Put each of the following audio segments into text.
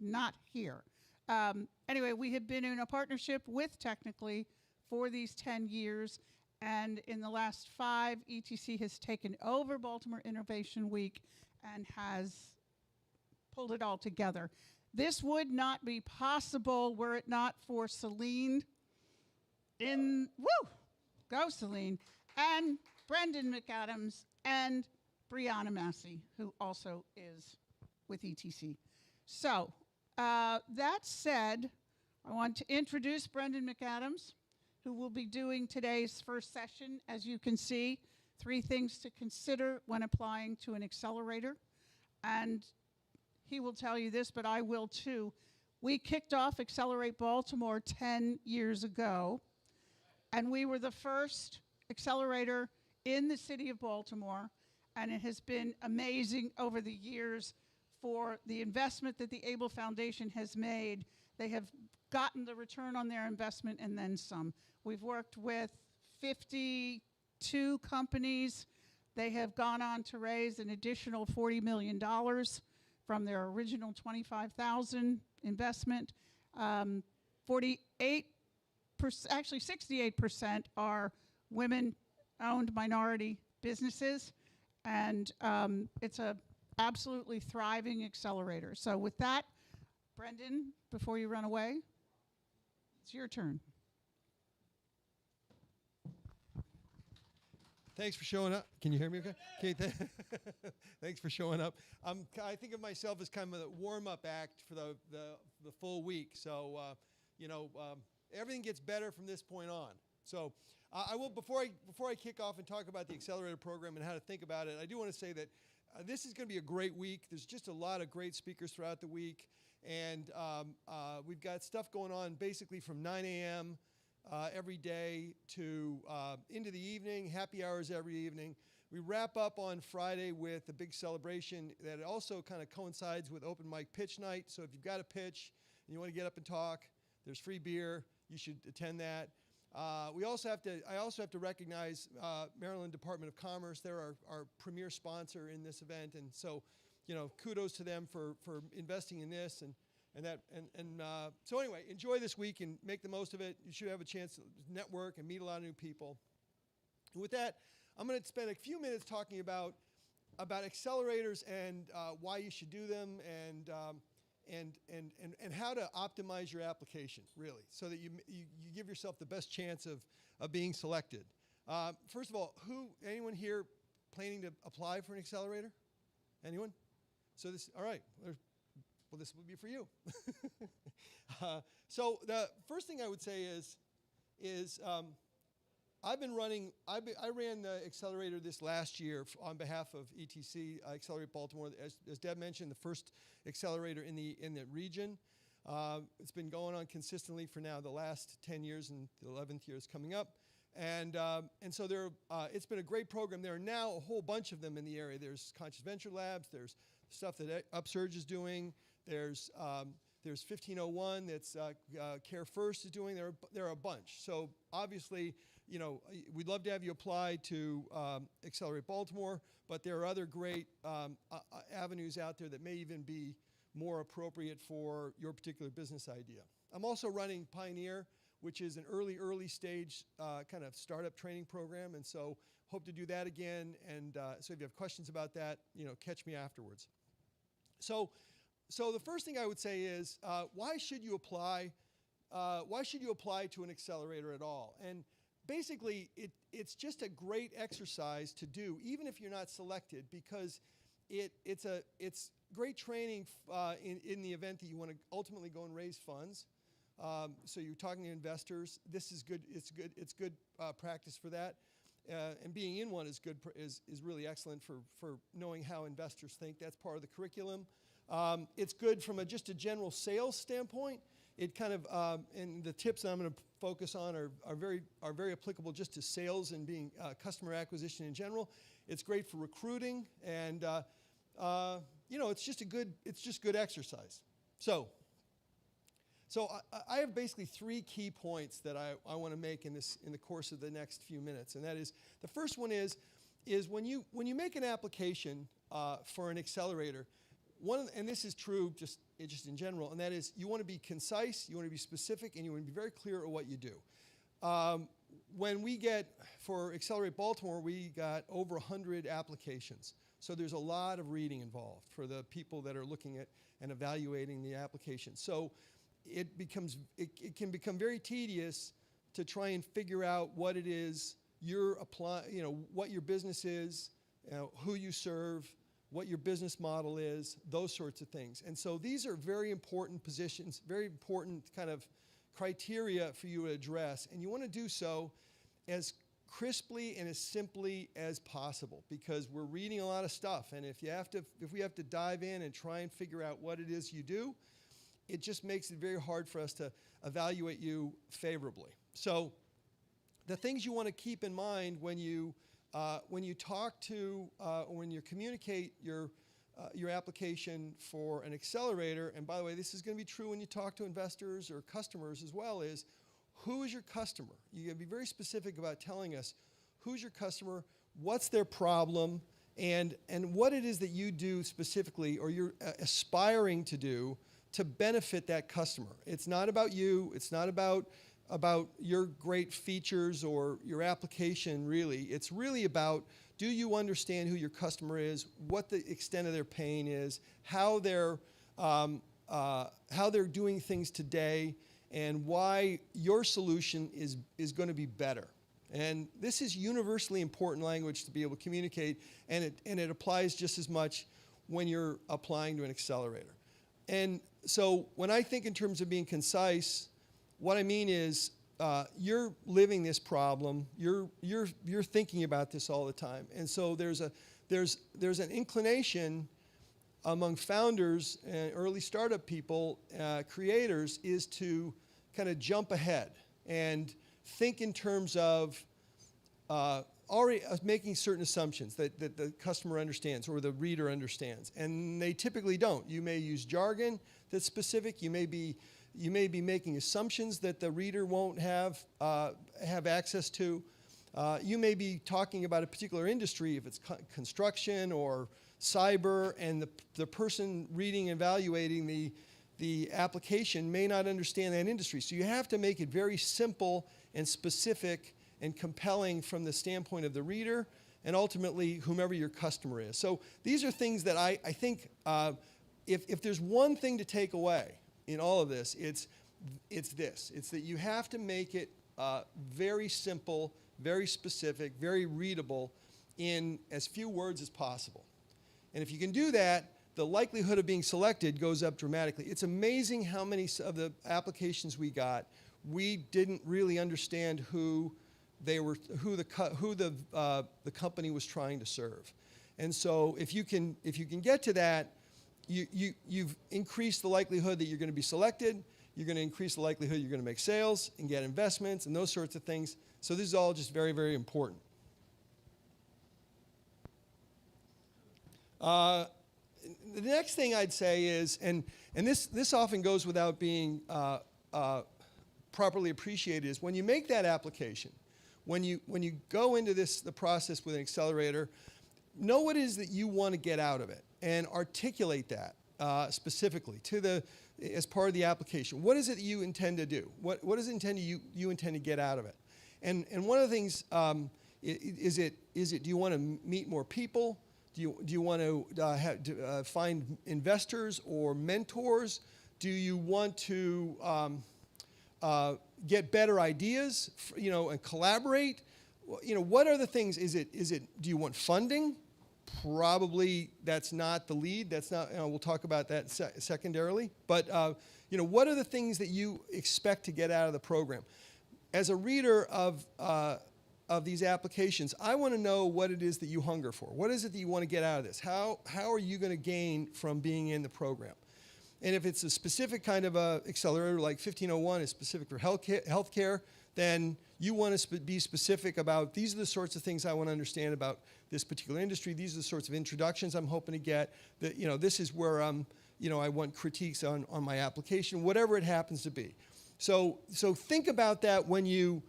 not here. Anyway, we have been in a partnership with Technically for these 10 years, and in the last 5, ETC has taken over Baltimore Innovation Week and has pulled it all together. This would not be possible were it not for Celine go Celine, and Brendan McAdams and Brianna Massey, who also is with ETC. So, that said, I want to introduce Brendan McAdams, who will be doing today's first session. As you can see, 3 things to consider when applying to an accelerator. And he will tell you this, but I will too. We kicked off Accelerate Baltimore 10 years ago, and we were the first accelerator in the city of Baltimore, and it has been amazing over the years for the investment that the Able Foundation has made. They have gotten the return on their investment and then some. We've worked with 52 companies. They have gone on to raise an additional $40 million from their original $25,000 investment. 68% are women-owned minority businesses, and it's a absolutely thriving accelerator. So with that, Brendan, before you run away, it's your turn. Thanks for showing up. Can you hear me okay? Thanks for showing up. I think of myself as kind of a warm-up act for the full week. So, everything gets better from this point on. So I will, before I kick off and talk about the Accelerator program and how to think about it, I do want to say that this is going to be a great week. There's just a lot of great speakers throughout the week. And we've got stuff going on basically from 9 a.m. Every day to into the evening, happy hours every evening. We wrap up on Friday with a big celebration that also kind of coincides with open mic pitch night. So if you've got a pitch and you want to get up and talk, there's free beer. You should attend that. I also have to recognize Maryland Department of Commerce. They're our premier sponsor in this event, and so, kudos to them for investing in this so anyway, enjoy this week and make the most of it. You should have a chance to network and meet a lot of new people. And with that, I'm going to spend a few minutes talking about accelerators and why you should do them and how to optimize your application, really, so that you give yourself the best chance of being selected. First of all, anyone here planning to apply for an accelerator? Anyone? So all right. Well, this will be for you. So the first thing I would say is I ran the accelerator this last year on behalf of ETC, Accelerate Baltimore. As Deb mentioned, the first accelerator in the region. It's been going on consistently for now the last 10 years, and the 11th year is coming up. And so it's been a great program. There are now a whole bunch of them in the area. There's Conscious Venture Labs. There's stuff that Upsurge is doing. There's 1501 that's Care First is doing. There are a bunch. So obviously, we'd love to have you apply to Accelerate Baltimore, but there are other great avenues out there that may even be more appropriate for your particular business idea. I'm also running Pioneer, which is an early stage kind of startup training program, and so hope to do that again. And so if you have questions about that, catch me afterwards. So the first thing I would say is, why should you apply? Why should you apply to an accelerator at all? And basically, it's just a great exercise to do, even if you're not selected, because it's great training in the event that you want to ultimately go and raise funds. So you're talking to investors. This is good. It's good practice for that. And being in one is good. Is really excellent for knowing how investors think. That's part of the curriculum. It's good from just a general sales standpoint. It kind of and the tips that I'm going to focus on are very applicable just to sales and being customer acquisition in general. It's great for recruiting, and it's just good exercise. So I have basically 3 key points that I want to make in the course of the next few minutes, and that is, the first one is when you make an application for an accelerator, and this is true just in general, and that is you want to be concise, you want to be specific, and you want to be very clear on what you do. When we for Accelerate Baltimore, we got over 100 applications. So there's a lot of reading involved for the people that are looking at and evaluating the application. So it can become very tedious to try and figure out what it is you're applying, what your business is, who you serve, what your business model is, those sorts of things. And so these are very important positions, very important kind of criteria for you to address. And you want to do so as crisply and as simply as possible, because we're reading a lot of stuff. And if we have to dive in and try and figure out what it is you do, it just makes it very hard for us to evaluate you favorably. So the things you want to keep in mind when you talk to, or when you communicate your application for an accelerator, and by the way, this is going to be true when you talk to investors or customers as well, is who is your customer? You're going to be very specific about telling us who's your customer, what's their problem, and what it is that you do specifically or you're aspiring to do to benefit that customer. It's not about you. It's not about your great features or your application, really. It's really about, do you understand who your customer is, what the extent of their pain is, how they're doing things today, and why your solution is going to be better. And this is universally important language to be able to communicate, and it applies just as much when you're applying to an accelerator. And so when I think in terms of being concise, what I mean is you're living this problem. You're thinking about this all the time. And so there's an inclination among founders and early startup people, creators, is to kind of jump ahead and think in terms of already making certain assumptions that the customer understands or the reader understands. And they typically don't. You may use jargon that's specific. You may be making assumptions that the reader won't have access to. You may be talking about a particular industry, if it's construction or cyber, and the person reading and evaluating the application may not understand that industry. So you have to make it very simple and specific and compelling from the standpoint of the reader and ultimately whomever your customer is. So these are things that I think if there's one thing to take away in all of this, it's this. It's that you have to make it very simple, very specific, very readable in as few words as possible. And if you can do that, the likelihood of being selected goes up dramatically. It's amazing how many of the applications we got, we didn't really understand who the company was trying to serve. And so if you can get to that, you've increased the likelihood that you're going to be selected. You're going to increase the likelihood you're going to make sales and get investments and those sorts of things. So this is all just very, very important. The next thing I'd say is, and this often goes without being properly appreciated, is when you make that application, when you go into the process with an accelerator, know what it is that you want to get out of it and articulate that specifically as part of the application. What is it that you intend to do? What is it you intend to get out of it? And one of the things is it do you want to meet more people? Do you want to find investors or mentors? Do you want to get better ideas, and collaborate? What are the things? Do you want funding? Probably that's not the lead. That's not. We'll talk about that secondarily. But what are the things that you expect to get out of the program? As a reader of these applications, I want to know what it is that you hunger for. What is it that you want to get out of this? How are you going to gain from being in the program? And if it's a specific kind of a accelerator like 1501 is specific for healthcare, then you want to be specific about, these are the sorts of things I want to understand about this particular industry. These are the sorts of introductions I'm hoping to get. That, this is where I want critiques on my application, whatever it happens to be. So think about that when you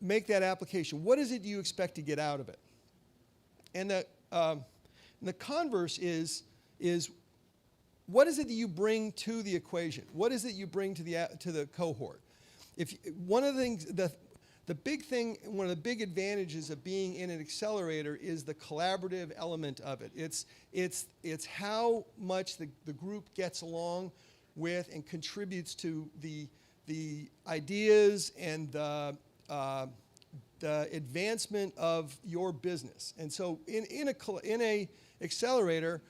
make that application. What is it you expect to get out of it? And the converse is what is it that you bring to the equation? What is it you bring to the cohort? One of the things, the big thing, one of the big advantages of being in an accelerator is the collaborative element of it. It's how much the group gets along with and contributes to the ideas and the advancement of your business. And so in a accelerator,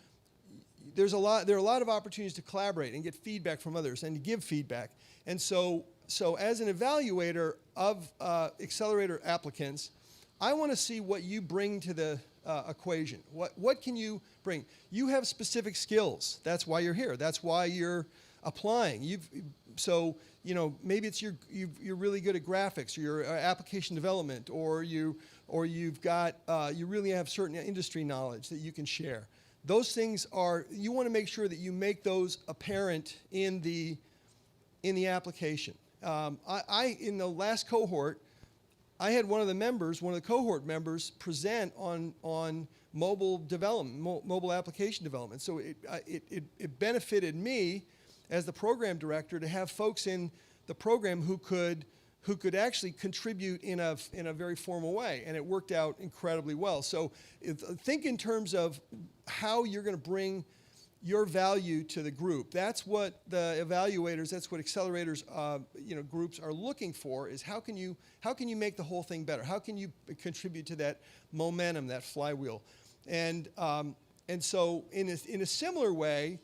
there are a lot of opportunities to collaborate and get feedback from others and to give feedback. And so as an evaluator of accelerator applicants, I want to see what you bring to the equation. What can you bring? You have specific skills. That's why you're here. That's why you're applying. Maybe it's you're really good at graphics, or your application development, or you really have certain industry knowledge that you can share. Those things you want to make sure that you make those apparent in the application. In the last cohort, I had one of the cohort members present on mobile development, mobile application development. So it benefited me as the program director to have folks in the program who could actually contribute in a very formal way, and it worked out incredibly well. So think in terms of how you're going to bring your value to the group. That's what the evaluators, that's what accelerators, groups are looking for, is how can you make the whole thing better? How can you contribute to that momentum, that flywheel? And so in a similar way,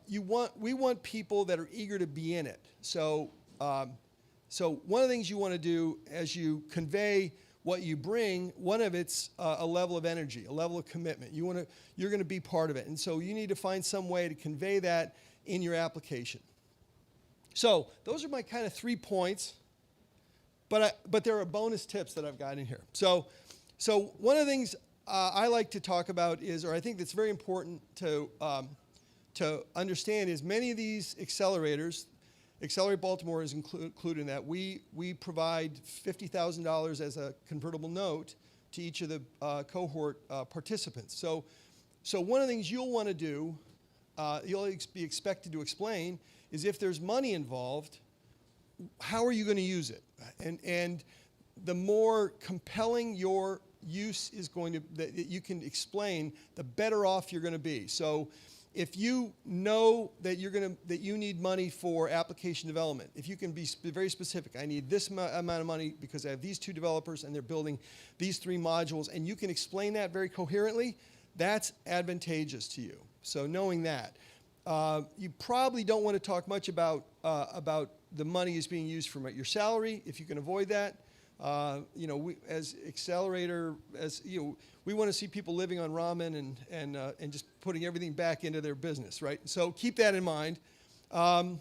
we want people that are eager to be in it. So one of the things you want to do as you convey what you bring, one of it's a level of energy, a level of commitment. You're going to be part of it. And so you need to find some way to convey that in your application. So those are my kind of 3 points, but there are bonus tips that I've got in here. So one of the things I like to talk about is, or I think that's very important to understand, is many of these accelerators, Accelerate Baltimore is included in that. We provide $50,000 as a convertible note to each of the cohort participants. So one of the things you'll want to do, you'll be expected to explain, is if there's money involved, how are you going to use it? And the more compelling your use is going to, that you can explain, the better off you're going to be. So if you know that you need money for application development, if you can be very specific, I need this amount of money because I have these 2 developers and they're building these 3 modules, and you can explain that very coherently, that's advantageous to you. So knowing that. You probably don't want to talk much about the money is being used from your salary, if you can avoid that. We, as accelerator, we want to see people living on ramen and just putting everything back into their business, right? So keep that in mind. On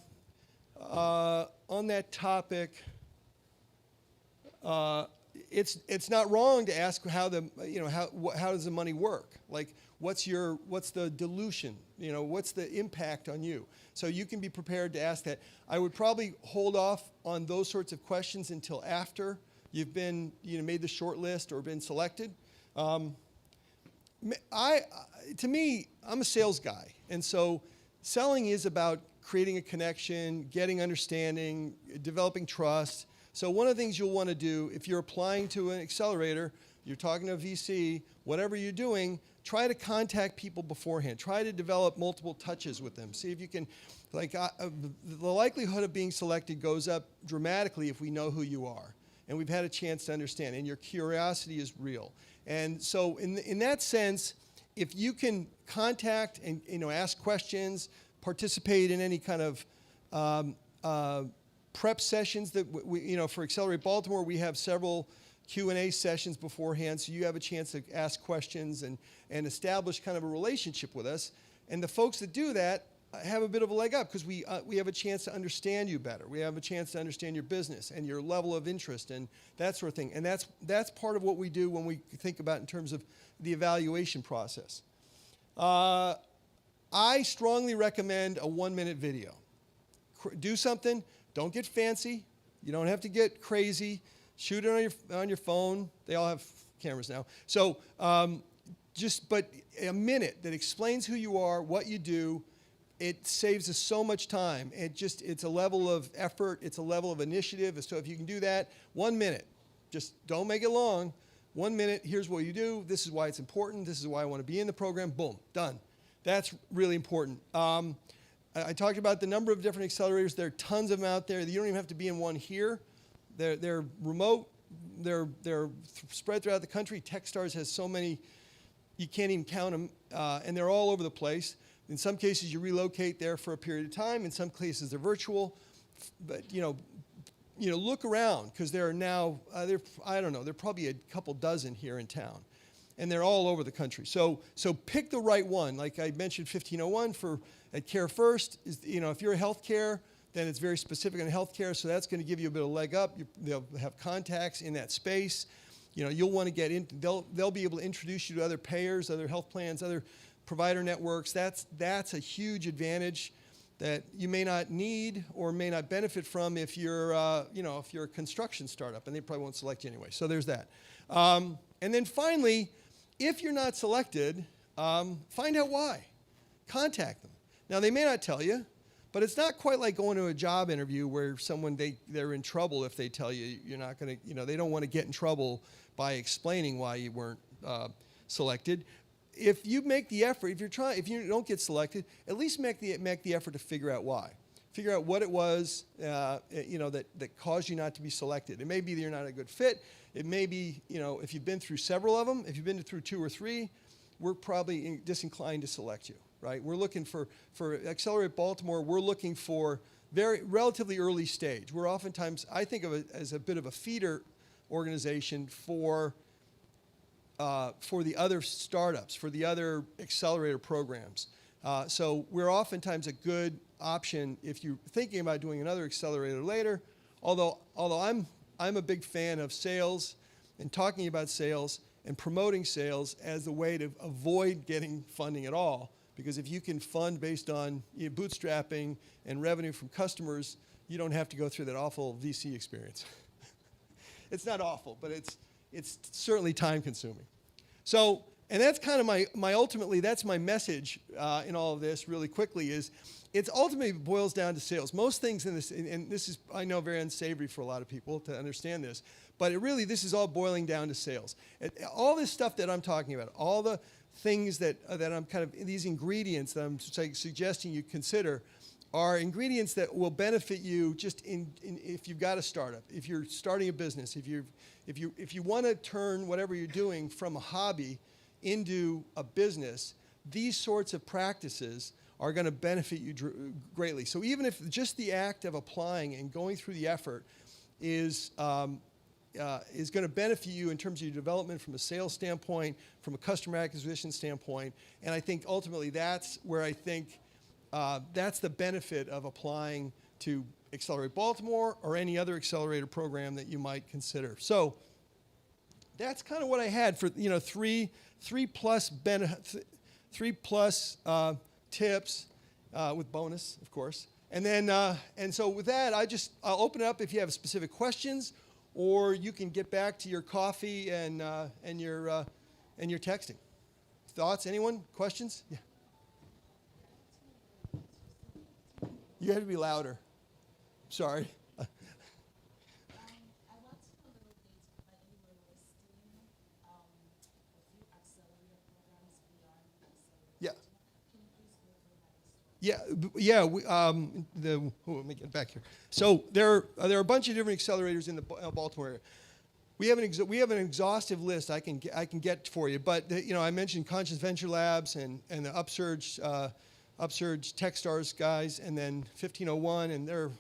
that topic, it's not wrong to ask how does the money work? Like, what's the dilution? What's the impact on you? So you can be prepared to ask that. I would probably hold off on those sorts of questions until after you've been, made the short list or been selected. To me, I'm a sales guy, and so selling is about creating a connection, getting understanding, developing trust. So one of the things you'll want to do if you're applying to an accelerator, you're talking to a VC, whatever you're doing, try to contact people beforehand. Try to develop multiple touches with them. See if you can, the likelihood of being selected goes up dramatically if we know who you are and we've had a chance to understand, and your curiosity is real. And so in that sense, if you can contact and ask questions, participate in any kind of prep sessions that for Accelerate Baltimore, we have several Q&A sessions beforehand, so you have a chance to ask questions and establish kind of a relationship with us. And the folks that do that have a bit of a leg up because we have a chance to understand you better. We have a chance to understand your business and your level of interest and that sort of thing. And that's part of what we do when we think about in terms of the evaluation process. I strongly recommend a 1-minute video. Do something. Don't get fancy. You don't have to get crazy. Shoot it on your phone. They all have cameras now. So but a minute that explains who you are, what you do, it saves us so much time. It's a level of effort. It's a level of initiative. So if you can do that, 1 minute, just don't make it long. 1 minute, here's what you do. This is why it's important. This is why I want to be in the program. Boom, done. That's really important. I talked about the number of different accelerators. There are tons of them out there. You don't even have to be in one here. They're remote. They're spread throughout the country. Techstars has so many, you can't even count them, and they're all over the place. In some cases, you relocate there for a period of time. In some cases, they're virtual. But look around, because there are now, I don't know, there are probably a couple dozen here in town, and they're all over the country. So pick the right one. Like I mentioned, 1501 at Care First is, if you're a healthcare, then it's very specific on healthcare, so that's going to give you a bit of leg up. They'll have contacts in that space. You'll want to get in. They'll be able to introduce you to other payers, other health plans, other provider networks. That's a huge advantage that you may not need or may not benefit from if you're if you're a construction startup, and they probably won't select you anyway. So there's that. And then finally, if you're not selected, find out why. Contact them. Now they may not tell you, but it's not quite like going to a job interview where they're in trouble if they tell you you're not going to, they don't want to get in trouble by explaining why you weren't selected. If you make the effort, if you don't get selected, at least make the effort to figure out why. Figure out what it was, that caused you not to be selected. It may be that you're not a good fit. It may be, if you've been through several of them, if you've been through 2 or 3, we're probably disinclined to select you. Right? We're looking for Accelerate Baltimore, we're looking for relatively early stage. We're oftentimes, I think of it as a bit of a feeder organization for the other startups, for the other accelerator programs. So we're oftentimes a good option if you're thinking about doing another accelerator later, although I'm a big fan of sales and talking about sales and promoting sales as a way to avoid getting funding at all. Because if you can fund based on bootstrapping and revenue from customers, you don't have to go through that awful VC experience. It's not awful, but it's certainly time consuming. So, and that's kind of ultimately, that's my message in all of this really quickly is, it ultimately boils down to sales. Most things in this, and this is, I know, very unsavory for a lot of people to understand this, but this is all boiling down to sales. All this stuff that I'm talking about, all the things that I'm these ingredients that I'm suggesting you consider are ingredients that will benefit you just if you've got a startup, if you're starting a business, if you want to turn whatever you're doing from a hobby into a business, these sorts of practices are going to benefit you greatly. So even if just the act of applying and going through the effort is going to benefit you in terms of your development from a sales standpoint, from a customer acquisition standpoint, and I think ultimately that's where I think that's the benefit of applying to Accelerate Baltimore or any other accelerator program that you might consider. So that's kind of what I had for three plus tips with bonus, of course. And then and so with that, I'll open it up if you have specific questions, or you can get back to your coffee and your texting. Thoughts? Anyone? Questions? Yeah. You have to be louder. Sorry. I want to know a little bit about you were listing a few accelerator programs beyond Accelerator. Yeah. Can you please go through that as well? Let me get back here. So there are a bunch of different accelerators in the Baltimore area. We have an exhaustive list I can get for you, but I mentioned Conscious Venture Labs and the Upsurge Techstars guys, and then 1501, and they're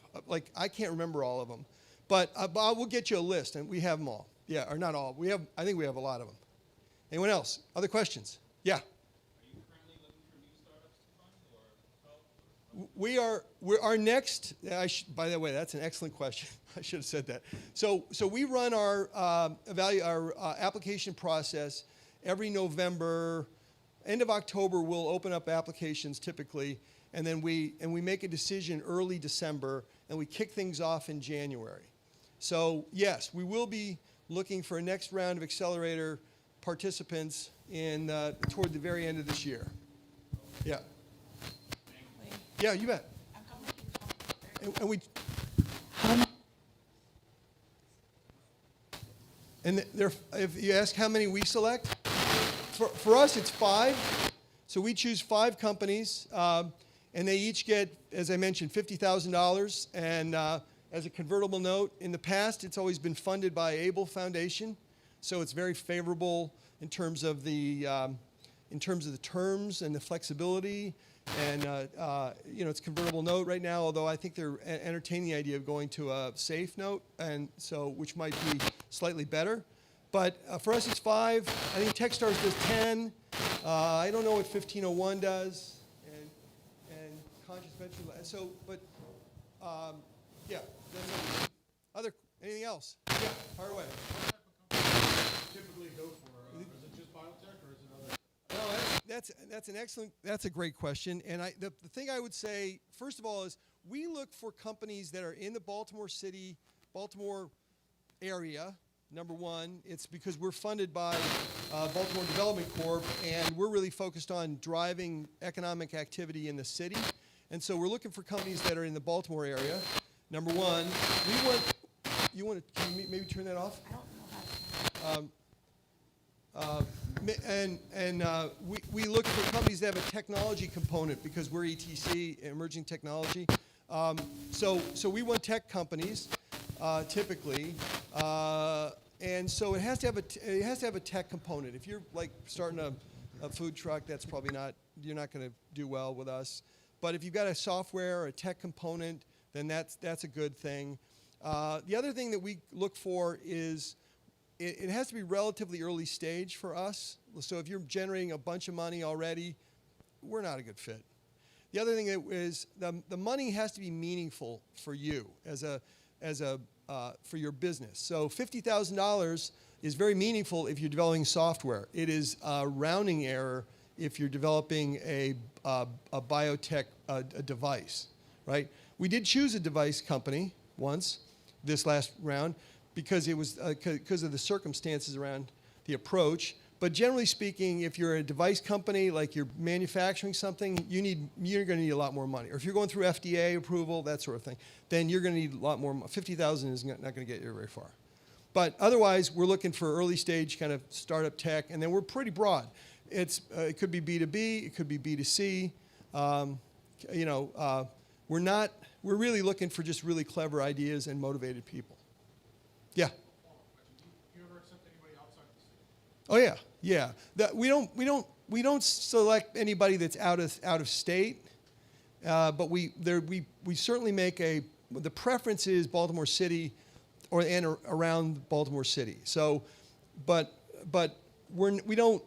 I can't remember all of them, but we'll get you a list, and we have them all. Yeah, or not all. I think we have a lot of them. Anyone else? Other questions? Yeah. Are you currently looking for new startups to fund or help? Our next. By the way, that's an excellent question. I should have said that. So we run our application process every November. End of October, we'll open up applications typically, and then we make a decision early December, and we kick things off in January. So yes, we will be looking for a next round of accelerator participants toward the very end of this year. Yeah. Yeah, you bet. And we. And there, if you ask how many we select, for us it's 5. So we choose 5 companies, and they each get, as I mentioned, $50,000. And as a convertible note, in the past it's always been funded by Able Foundation, so it's very favorable in terms of the terms and the flexibility. And it's convertible note right now, although I think they're entertaining the idea of going to a safe note, and so which might be slightly better. But for us, it's 5. I think Techstars does 10. I don't know what 1501 does, and Conscious Venture. So, but yeah. Anything else? Yeah, fire away. What type of company do you typically go for? Is it just biotech, or is it other? No, that's an excellent. That's a great question. And the thing I would say, first of all, is we look for companies that are in the Baltimore area. Number one, it's because we're funded by Baltimore Development Corp, and we're really focused on driving economic activity in the city. And so we're looking for companies that are in the Baltimore area. Number one, can you maybe turn that off? I don't know how to. We look for companies that have a technology component because we're ETC, emerging technology. So we want tech companies typically, and so it has to have a tech component. If you're like starting a food truck, that's probably you're not going to do well with us. But if you've got a software or a tech component, then that's a good thing. The other thing that we look for is it has to be relatively early stage for us. So if you're generating a bunch of money already, we're not a good fit. The other thing is the money has to be meaningful for you for your business. So $50,000 is very meaningful if you're developing software. It is a rounding error if you're developing a biotech device, right? We did choose a device company once this last round because it was because of the circumstances around the approach. But generally speaking, if you're a device company, like you're manufacturing something, you're going to need a lot more money. Or if you're going through FDA approval, that sort of thing, then you're going to need a lot more. 50,000 is not going to get you very far. But otherwise, we're looking for early stage kind of startup tech, and then we're pretty broad. It could be B2B, it could be B2C. We're really looking for just really clever ideas and motivated people. Yeah. Do you ever accept anybody outside the state? Oh yeah. We don't select anybody that's out of state, but we certainly make the preference is Baltimore City, and around Baltimore City. So, but we don't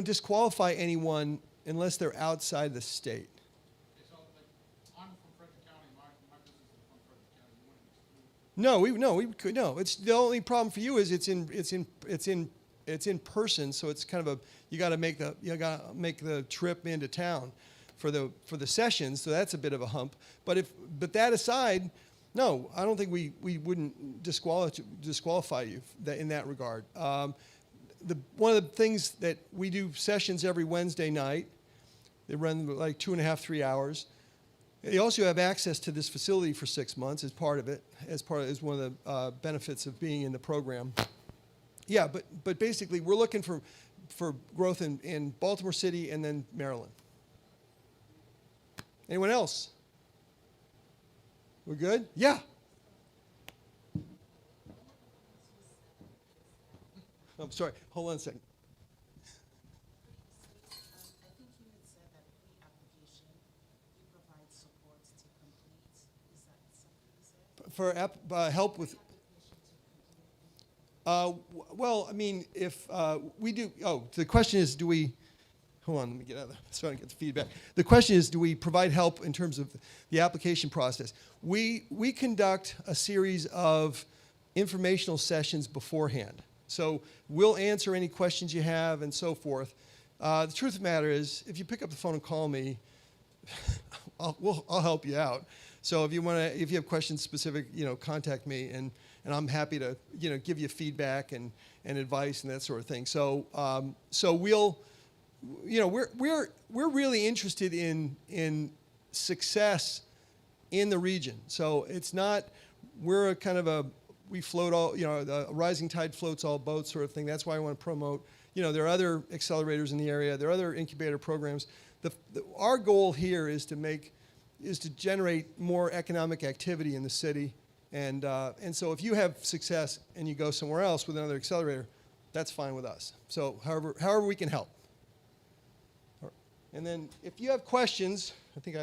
disqualify anyone unless they're outside the state. Okay, so like, I'm from Frederick County. My business is from Frederick County. You wouldn't exclude? No. It's the only problem for you is it's in person, so it's kind of you got to make the trip into town for the sessions, so that's a bit of a hump. But that aside, no, I don't think we wouldn't disqualify you in that regard. One of the things that we do sessions every Wednesday night. They run like 2.5, 3 hours. They also have access to this facility for 6 months as part of it, as one of the benefits of being in the program. Yeah, but basically we're looking for growth in Baltimore City and then Maryland. Anyone else? We're good? Yeah. I'm sorry. Hold on a second. I think you had said that pre-application, you provide support to complete. Is that something you said? For help with. Application to complete. Well, I mean, if we do. Oh, the question is, do we? Hold on, let me get out of there. So I can get the feedback. The question is, do we provide help in terms of the application process? We conduct a series of informational sessions beforehand. So we'll answer any questions you have and so forth. The truth of the matter is, if you pick up the phone and call me, I'll help you out. So if you have questions specific, contact me, and I'm happy to give you feedback and advice and that sort of thing. So you know, we're really interested in success in the region. So it's not, we're a kind of a, we float all, you know, the rising tide floats all boats sort of thing. That's why I want to promote, you know, there are other accelerators in the area. There are other incubator programs. Our goal here is to generate more economic activity in the city. And so if you have success and you go somewhere else with another accelerator, that's fine with us. So however we can help. And then if you have questions, I think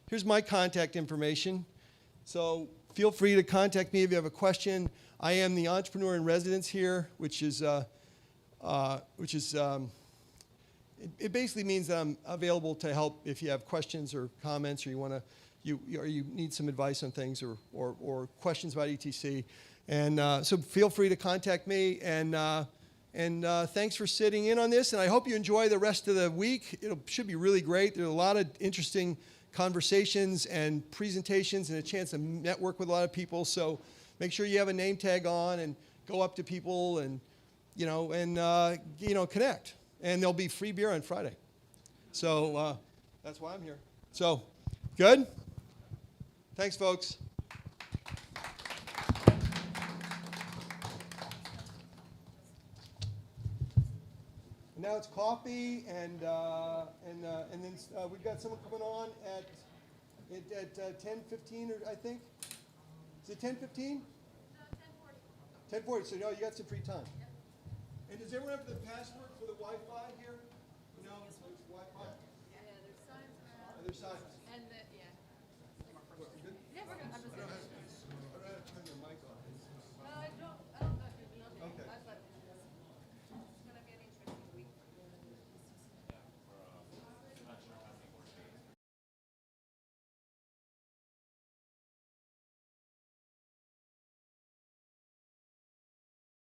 here's my contact information. So feel free to contact me if you have a question. I am the entrepreneur in residence here, which it basically means that I'm available to help if you have questions or comments, or you need some advice on things, or questions about ETC. And so feel free to contact me. And thanks for sitting in on this. And I hope you enjoy the rest of the week. It should be really great. There are a lot of interesting conversations and presentations and a chance to network with a lot of people. So make sure you have a name tag on and go up to people and connect. And there'll be free beer on Friday. So that's why I'm here. So, good? Thanks, folks. And now it's coffee, and then we've got someone coming on at 10:15, I think. Is it 10:15? 10:40. So you got some free time. Yep. And does everyone have the password for the Wi-Fi here?